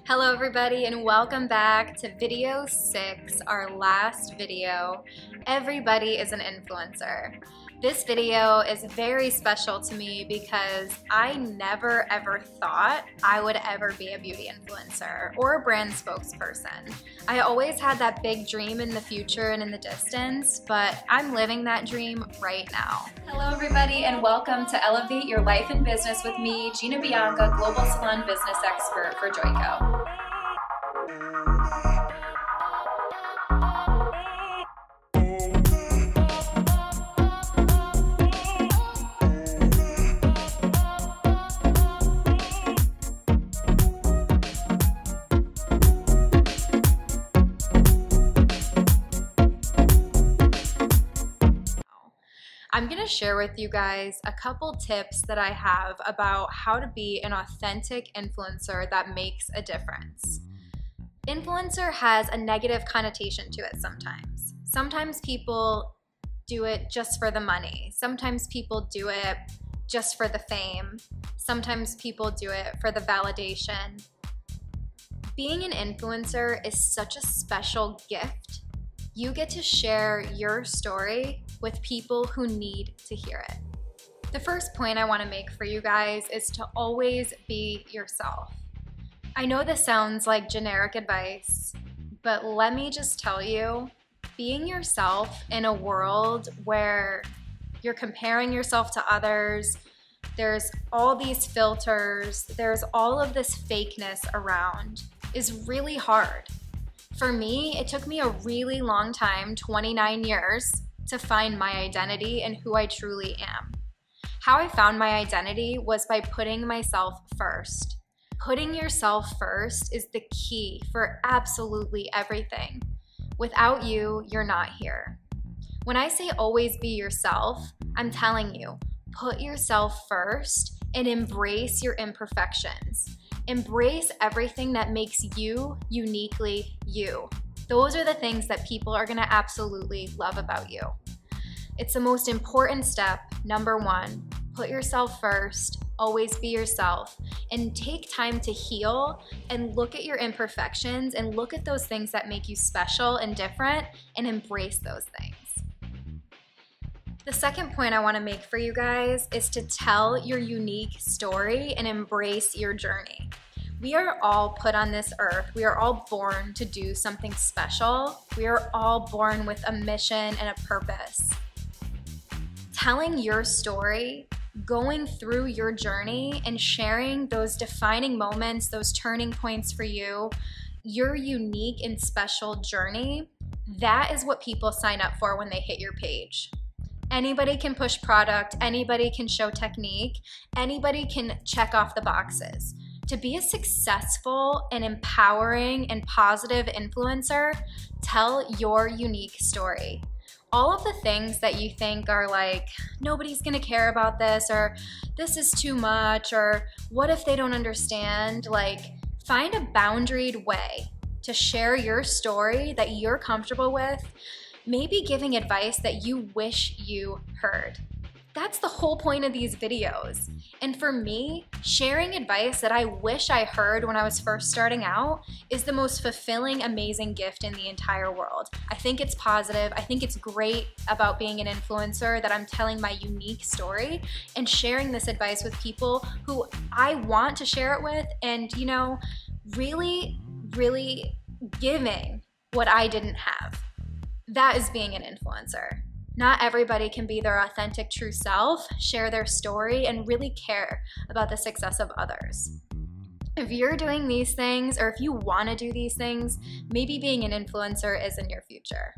Hello everybody and welcome back to video 6, our last video. Everybody is an influencer. This video is very special to me because I never ever thought I would ever be a beauty influencer or a brand spokesperson. I always had that big dream in the future and in the distance, but I'm living that dream right now. Hello everybody and welcome to Elevate Your Life and Business with me, Gina Bianca, Global Salon Business Expert for Joico. I'm going to share with you guys a couple tips that I have about how to be an authentic influencer that makes a difference. Influencer has a negative connotation to it sometimes. Sometimes people do it just for the money. Sometimes people do it just for the fame. Sometimes people do it for the validation. Being an influencer is such a special gift. You get to share your story with people who need to hear it. The first point I want to make for you guys is to always be yourself. I know this sounds like generic advice, but let me just tell you, being yourself in a world where you're comparing yourself to others, there's all these filters, there's all of this fakeness around, is really hard. For me, it took me a really long time, 29 years, to find my identity and who I truly am. How I found my identity was by putting myself first. Putting yourself first is the key for absolutely everything. Without you, you're not here. When I say always be yourself, I'm telling you, put yourself first and embrace your imperfections. Embrace everything that makes you uniquely you. Those are the things that people are gonna absolutely love about you. It's the most important step, number one. Put yourself first, always be yourself, and take time to heal and look at your imperfections and look at those things that make you special and different and embrace those things. The second point I wanna make for you guys is to tell your unique story and embrace your journey. We are all put on this earth. We are all born to do something special. We are all born with a mission and a purpose. Telling your story, going through your journey, and sharing those defining moments, those turning points for you, your unique and special journey, that is what people sign up for when they hit your page. Anybody can push product, anybody can show technique, anybody can check off the boxes. To be a successful and empowering and positive influencer, tell your unique story. All of the things that you think are like, nobody's gonna care about this, or this is too much, or what if they don't understand? Like, find a boundaried way to share your story that you're comfortable with, maybe giving advice that you wish you heard. That's the whole point of these videos. And for me, sharing advice that I wish I heard when I was first starting out is the most fulfilling, amazing gift in the entire world. I think it's positive. I think it's great about being an influencer that I'm telling my unique story and sharing this advice with people who I want to share it with and, you know, really, really giving what I didn't have. That is being an influencer. Not everybody can be their authentic, true self, share their story, and really care about the success of others. If you're doing these things, or if you want to do these things, maybe being an influencer is in your future.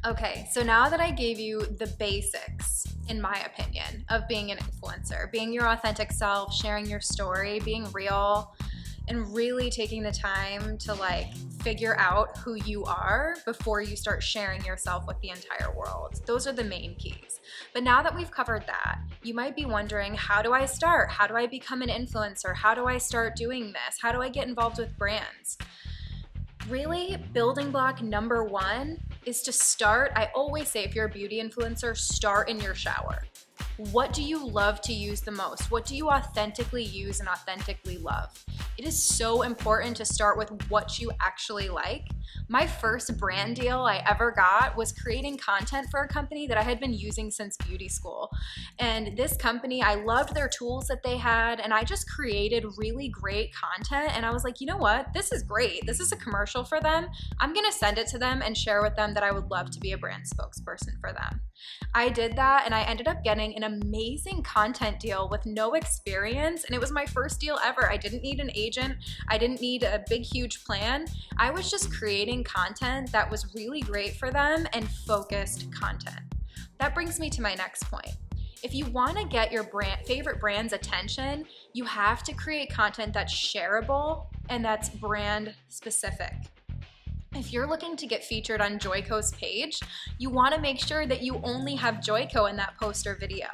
Okay, so now that I gave you the basics, in my opinion, of being an influencer, being your authentic self, sharing your story, being real, and really taking the time to like figure out who you are before you start sharing yourself with the entire world. Those are the main keys. But now that we've covered that, you might be wondering, how do I start? How do I become an influencer? How do I start doing this? How do I get involved with brands? Really, building block number one is to start. I always say, if you're a beauty influencer, start in your shower. What do you love to use the most? What do you authentically use and authentically love? It is so important to start with what you actually like. My first brand deal I ever got was creating content for a company that I had been using since beauty school. And this company, I loved their tools that they had, and I just created really great content. And I was like, you know what? This is great. This is a commercial for them. I'm gonna send it to them and share with them that I would love to be a brand spokesperson for them. I did that, and I ended up getting an amazing content deal with no experience, and it was my first deal ever. I didn't need an agent. I didn't need a big, huge plan. I was just creating content that was really great for them and focused content. That brings me to my next point. If you want to get your favorite brand's attention, you have to create content that's shareable and that's brand specific. If you're looking to get featured on Joico's page, you want to make sure that you only have Joico in that post or video.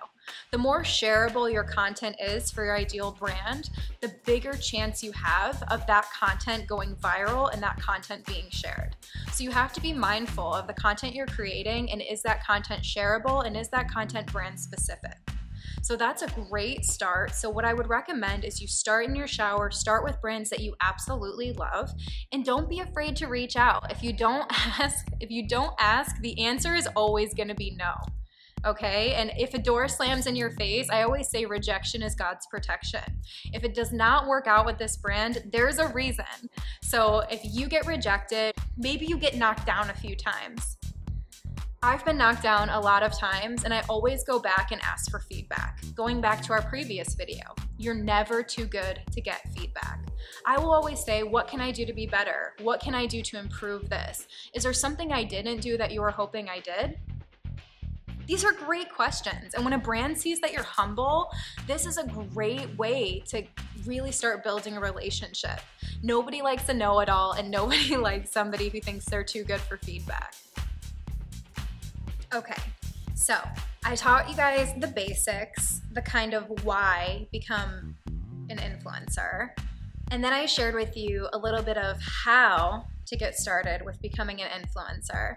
The more shareable your content is for your ideal brand, the bigger chance you have of that content going viral and that content being shared. So you have to be mindful of the content you're creating, and is that content shareable, and is that content brand specific? So that's a great start. So what I would recommend is you start in your shower, start with brands that you absolutely love, and don't be afraid to reach out. If you don't ask, the answer is always gonna be no. Okay, and if a door slams in your face, I always say rejection is God's protection. If it does not work out with this brand, there's a reason. So if you get rejected, maybe you get knocked down a few times. I've been knocked down a lot of times, and I always go back and ask for feedback. Going back to our previous video, you're never too good to get feedback. I will always say, what can I do to be better? What can I do to improve this? Is there something I didn't do that you were hoping I did? These are great questions, and when a brand sees that you're humble, this is a great way to really start building a relationship. Nobody likes a know-it-all, and nobody likes somebody who thinks they're too good for feedback. Okay, so I taught you guys the basics, the kind of why become an influencer, and then I shared with you a little bit of how to get started with becoming an influencer.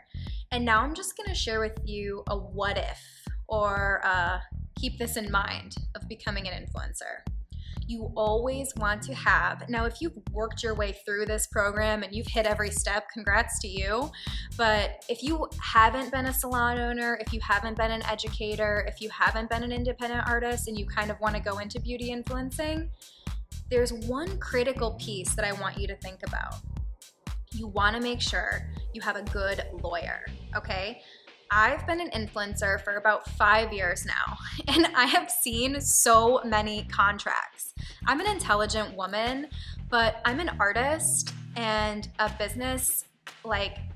And now I'm just gonna share with you a what if, or keep this in mind of becoming an influencer. You always want to have, now if you've worked your way through this program and you've hit every step, congrats to you. But if you haven't been a salon owner, if you haven't been an educator, if you haven't been an independent artist and you kind of wanna go into beauty influencing, there's one critical piece that I want you to think about. You wanna make sure you have a good lawyer, okay? I've been an influencer for about 5 years now, and I have seen so many contracts. I'm an intelligent woman, but I'm an artist and a business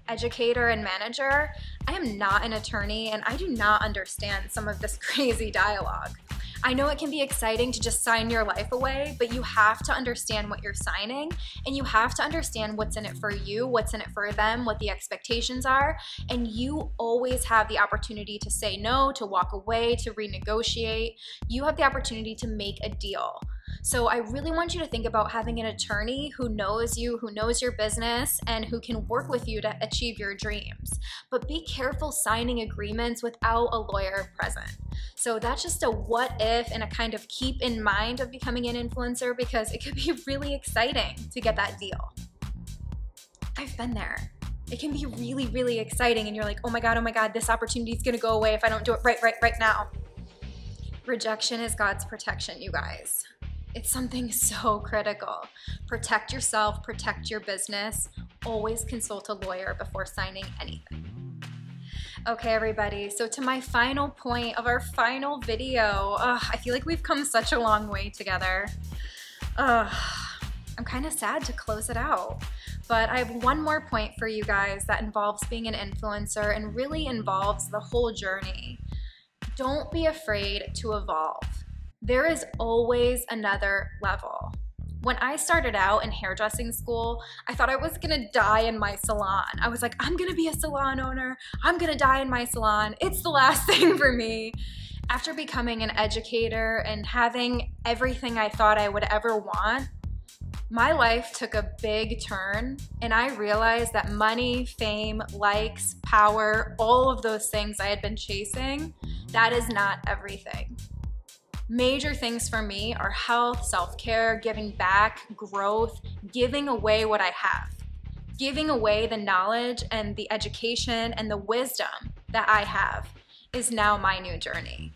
educator and manager. I am not an attorney, and I do not understand some of this crazy dialogue. I know it can be exciting to just sign your life away, but you have to understand what you're signing, and you have to understand what's in it for you, what's in it for them, what the expectations are, and you always have the opportunity to say no, to walk away, to renegotiate. You have the opportunity to make a deal. So I really want you to think about having an attorney who knows you, who knows your business, and who can work with you to achieve your dreams. But be careful signing agreements without a lawyer present. So that's just a what if and a kind of keep in mind of becoming an influencer, because it could be really exciting to get that deal. I've been there. It can be really, really exciting, and you're like, oh my God, this opportunity is gonna go away if I don't do it right now. Rejection is God's protection, you guys. It's something so critical. Protect yourself, protect your business. Always consult a lawyer before signing anything. Okay, everybody, so to my final point of our final video. I feel like we've come such a long way together. I'm kind of sad to close it out, but I have one more point for you guys that involves being an influencer and really involves the whole journey. Don't be afraid to evolve. There is always another level. When I started out in hairdressing school, I thought I was gonna die in my salon. I was like, I'm gonna be a salon owner. I'm gonna die in my salon. It's the last thing for me. After becoming an educator and having everything I thought I would ever want, my life took a big turn, and I realized that money, fame, likes, power, all of those things I had been chasing, that is not everything. Major things for me are health, self-care, giving back, growth, giving away what I have. Giving away the knowledge and the education and the wisdom that I have is now my new journey.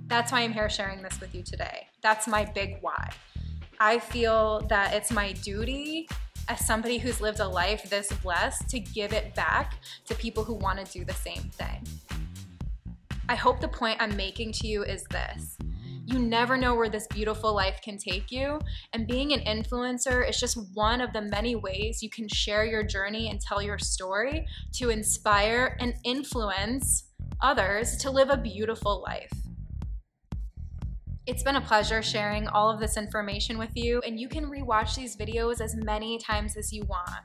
That's why I'm here sharing this with you today. That's my big why. I feel that it's my duty as somebody who's lived a life this blessed to give it back to people who want to do the same thing. I hope the point I'm making to you is this. You never know where this beautiful life can take you, and being an influencer is just one of the many ways you can share your journey and tell your story to inspire and influence others to live a beautiful life. It's been a pleasure sharing all of this information with you, and you can rewatch these videos as many times as you want.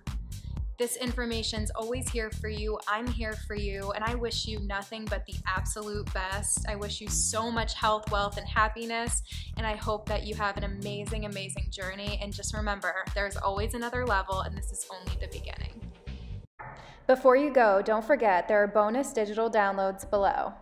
This information's always here for you. I'm here for you, and I wish you nothing but the absolute best. I wish you so much health, wealth, and happiness, and I hope that you have an amazing, amazing journey. And just remember, there's always another level, and this is only the beginning. Before you go, don't forget there are bonus digital downloads below.